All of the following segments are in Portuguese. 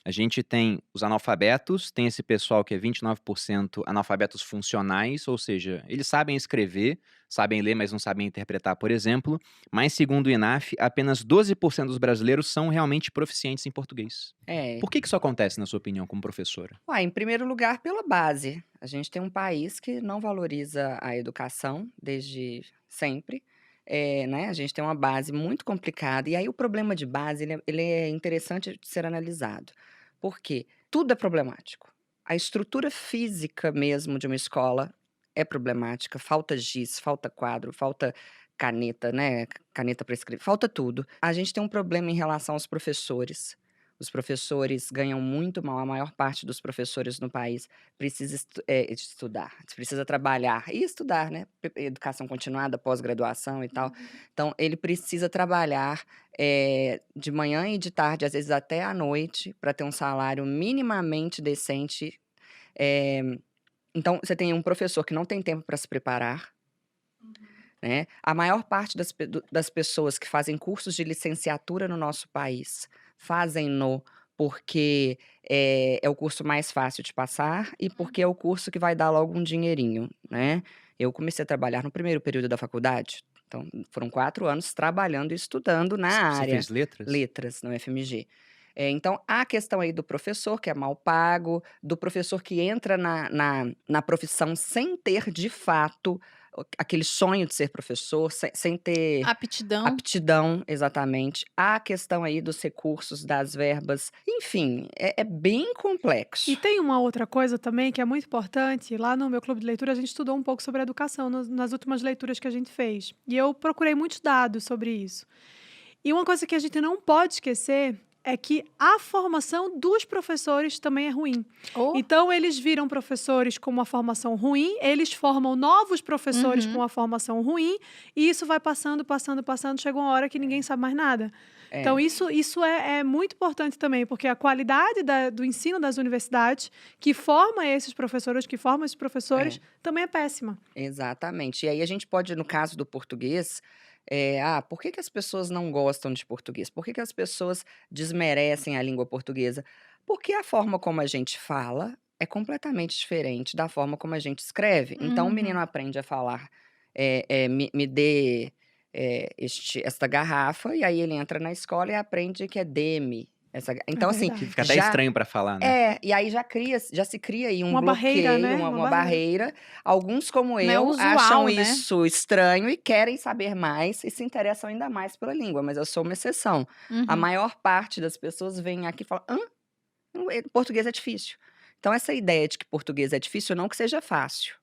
A gente tem os analfabetos, tem esse pessoal que é 29% analfabetos funcionais, ou seja, eles sabem escrever, sabem ler, mas não sabem interpretar, por exemplo. Mas, segundo o INAF, apenas 12% dos brasileiros são realmente proficientes em português. É. Por que isso acontece, na sua opinião, como professora? Em primeiro lugar, pela base. A gente tem um país que não valoriza a educação desde sempre. Né, a gente tem uma base muito complicada. E aí o problema de base, ele é interessante de ser analisado. Por quê? Tudo é problemático. A estrutura física mesmo de uma escola é problemática. Falta giz, falta quadro, falta caneta, né, caneta para escrever, falta tudo. A gente tem um problema em relação aos professores. Os professores ganham muito mal, a maior parte dos professores no país precisa estudar, precisa trabalhar e estudar, né, educação continuada, pós-graduação e tal. Então ele precisa trabalhar, de manhã e de tarde, às vezes até à noite, para ter um salário minimamente decente. Eh, então você tem um professor que não tem tempo para se preparar, né. A maior parte das pessoas que fazem cursos de licenciatura no nosso país, fazem-no porque, é o curso mais fácil de passar e porque é o curso que vai dar logo um dinheirinho, né. Eu comecei a trabalhar no primeiro período da faculdade, então foram 4 anos trabalhando e estudando na Você área, fez letras? letras, no FMG. Então a questão aí do professor que é mal pago, do professor que entra na profissão sem ter de fato aquele sonho de ser professor, sem ter Aptidão. aptidão, exatamente. A questão aí dos recursos, das verbas, enfim, é bem complexo. E tem uma outra coisa também que é muito importante, lá no meu clube de leitura a gente estudou um pouco sobre educação nas últimas leituras que a gente fez, e eu procurei muitos dados sobre isso. E uma coisa que a gente não pode esquecer é que a formação dos professores também é ruim. Oh. Então eles viram professores com uma formação ruim, eles formam novos professores com Uhum. uma formação ruim, e isso vai passando, chega uma hora que ninguém sabe mais nada. Então isso é muito importante também, porque a qualidade do ensino das universidades, que forma esses professores, também é péssima. Exatamente. E aí a gente pode, no caso do português, por que que as pessoas não gostam de português? Por que que as pessoas desmerecem a língua portuguesa? Porque a forma como a gente fala é completamente diferente da forma como a gente escreve. Então o menino Uhum. aprende a falar, me dê, esta garrafa, e aí ele entra na escola e aprende que é dê-me essa ga então assim, Verdade. Que fica até já estranho pra falar, né? e aí já se cria aí um Uma barreira, bloqueio, né, uma barreira. barreira. Alguns, como Não é eu, usual, acham né? isso estranho e querem saber mais e se interessam ainda mais pela língua, mas eu sou uma exceção. A Uhum. maior parte das pessoas vem aqui e fala: "Hã? Português é difícil". Então essa ideia de que português é difícil, não que seja fácil,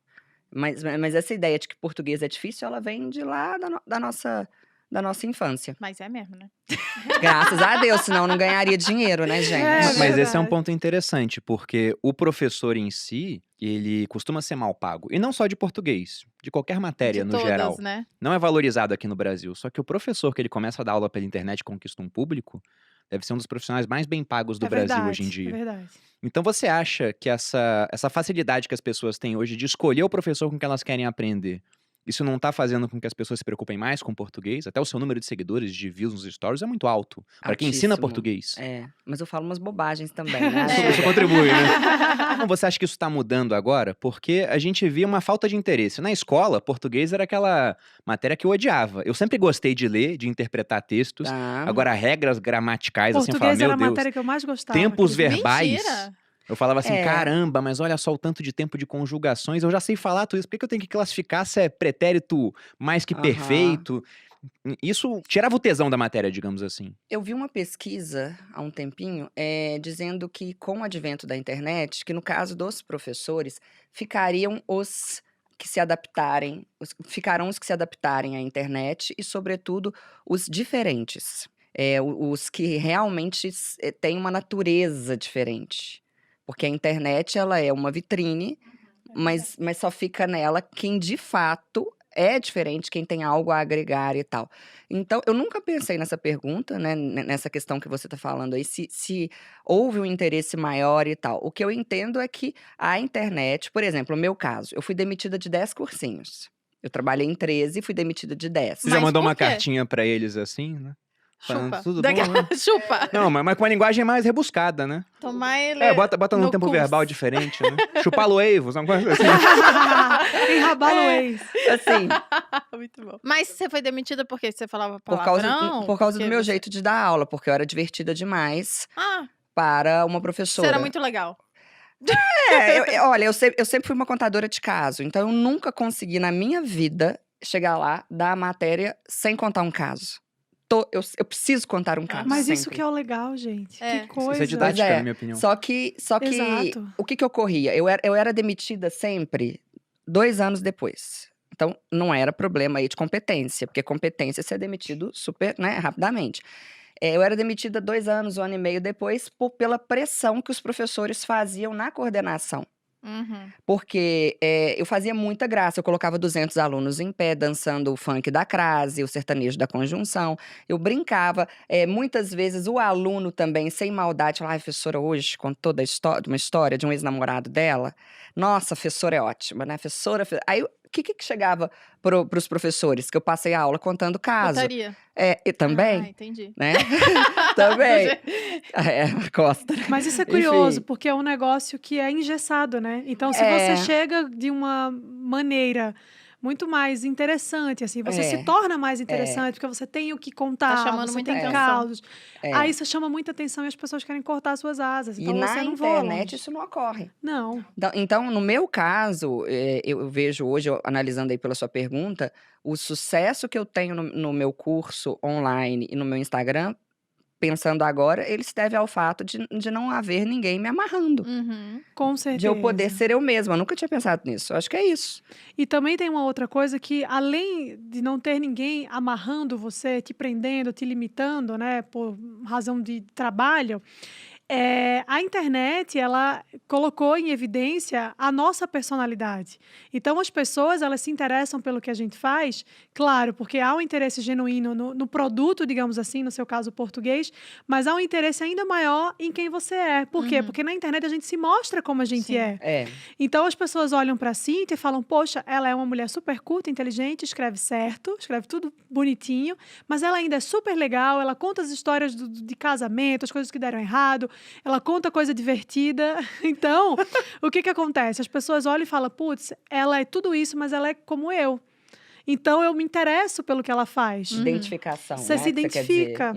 mas essa ideia de que português é difícil, ela vem de lá da nossa infância. Mas é mesmo, né? Graças a Deus, senão eu não ganharia dinheiro, né, gente. É Mas esse é um verdade. ponto interessante, porque o professor em si, ele costuma ser mal pago. E não só de português, de qualquer De matéria no todas, geral. né? Não é valorizado aqui no Brasil. Só que o professor que ele começa a dar aula pela internet e conquista um público, deve ser um dos profissionais mais bem pagos do É Brasil hoje em verdade, é dia. verdade. Então você acha que essa facilidade que as pessoas têm hoje de escolher o professor com que elas querem aprender, isso não tá fazendo com que as pessoas se preocupem mais com o português? Até o seu número de seguidores, de views nos stories é muito alto, pra quem ensina Altíssimo. português. Mas eu falo umas bobagens também, né, Isso ajuda. contribui, né? Então você acha que isso tá mudando agora? Porque a gente via uma falta de interesse. Na escola, português era aquela matéria que eu odiava. Eu sempre gostei de ler, de interpretar textos. Tá. Agora, regras gramaticais, assim, eu falava, Português era meu a Deus, matéria que eu mais gostava, tempos acredita? verbais. Mentira! Eu falava assim, É. caramba, mas olha só o tanto de tempo de conjugações, eu já sei falar tudo isso, por que que eu tenho que classificar se é pretérito mais que Aham. perfeito? Isso tirava o tesão da matéria, digamos assim. Eu vi uma pesquisa há um tempinho, dizendo que com o advento da internet, que no caso dos professores, ficariam os que se adaptarem, ficarão os que se adaptarem à internet e, sobretudo, os diferentes. Os que realmente têm uma natureza diferente. Porque a internet, ela é uma vitrine, mas só fica nela quem de fato é diferente, quem tem algo a agregar e tal. Então, eu nunca pensei nessa pergunta, né, nessa questão que você está falando aí, se houve um interesse maior e tal. O que eu entendo é que a internet, por exemplo, no meu caso, eu fui demitida de 10 cursinhos. Eu trabalhei em 13 e fui demitida de 10. Você já Mas mandou por uma quê? cartinha pra eles assim, né? Falando, Chupa. tudo bom, Daquela né? chupa. Não, mas com uma linguagem mais rebuscada, né? Tomar ele Bota num no tempo curso. verbal diferente, né? Chupá-lo-eivos, uma coisa assim. Enrabá-lo ex. Assim, Muito bom. Mas você foi demitida porque você falava por causa, palavrão? por causa do Porque meu você- jeito de dar aula, porque eu era divertida demais Ah, para uma você professora. era muito legal. Olha, eu sempre fui uma contadora de caso, então eu nunca consegui na minha vida chegar lá, dar a matéria sem contar um caso. Eu preciso contar um caso Mas isso sempre. que é o legal, gente. É. Que Isso coisa. Isso é didática, Pois é. na minha opinião. Só que Exato. o que ocorria? Eu era demitida sempre 2 anos depois. Então, não era problema aí de competência, porque competência você é demitido super, né, rapidamente. Eu era demitida 2 anos, 1 ano e meio depois, pela pressão que os professores faziam na coordenação. Uhum. Porque eu fazia muita graça, eu colocava 200 alunos em pé, dançando o funk da crase, o sertanejo da conjunção. Eu brincava, muitas vezes o aluno também, sem maldade, falava, ai, professora, hoje contou uma história de um ex-namorado dela. Nossa, a professora é ótima, né? Aí, o que chegava para os professores? Que eu passei a aula contando caso. Putaria. E também, Ah, entendi. né? Também. Do Costa. Mas isso é curioso, Enfim. porque é um negócio que é engessado, né? Então, se É. você chega de uma maneira muito mais interessante, assim, você se É. torna mais interessante, porque você tem o que contar, Tá chamando você muita tem atenção. causos. É. Aí isso chama muita atenção e as pessoas querem cortar as suas asas. E Então na você não voa internet longe. isso não ocorre. Não. Então, no meu caso, eu vejo hoje, analisando aí pela sua pergunta, o sucesso que eu tenho no meu curso online e no meu Instagram, pensando agora, ele se deve ao fato de não haver ninguém me amarrando. Uhum. Com certeza. De eu poder ser eu mesma. Eu nunca tinha pensado nisso. Eu acho que é isso. E também tem uma outra coisa que, além de não ter ninguém amarrando você, te prendendo, te limitando, né, por razão de trabalho, a internet, ela colocou em evidência a nossa personalidade. Então, as pessoas, elas se interessam pelo que a gente faz, claro, porque há um interesse genuíno no produto, digamos assim, no seu caso, o português, mas há um interesse ainda maior em quem você é. Por quê? Uhum. Porque na internet a gente se mostra como a gente Sim. é. Então, as pessoas olham para a Cíntia e falam, poxa, ela é uma mulher super culta, inteligente, escreve certo, escreve tudo bonitinho, mas ela ainda é super legal, ela conta as histórias de casamento, as coisas que deram errado, ela conta coisa divertida. Então, o que acontece? As pessoas olham e falam, putz, ela é tudo isso, mas ela é como eu. Então, eu me interesso pelo que ela faz. Identificação, Você né? se que quer dizer. identifica.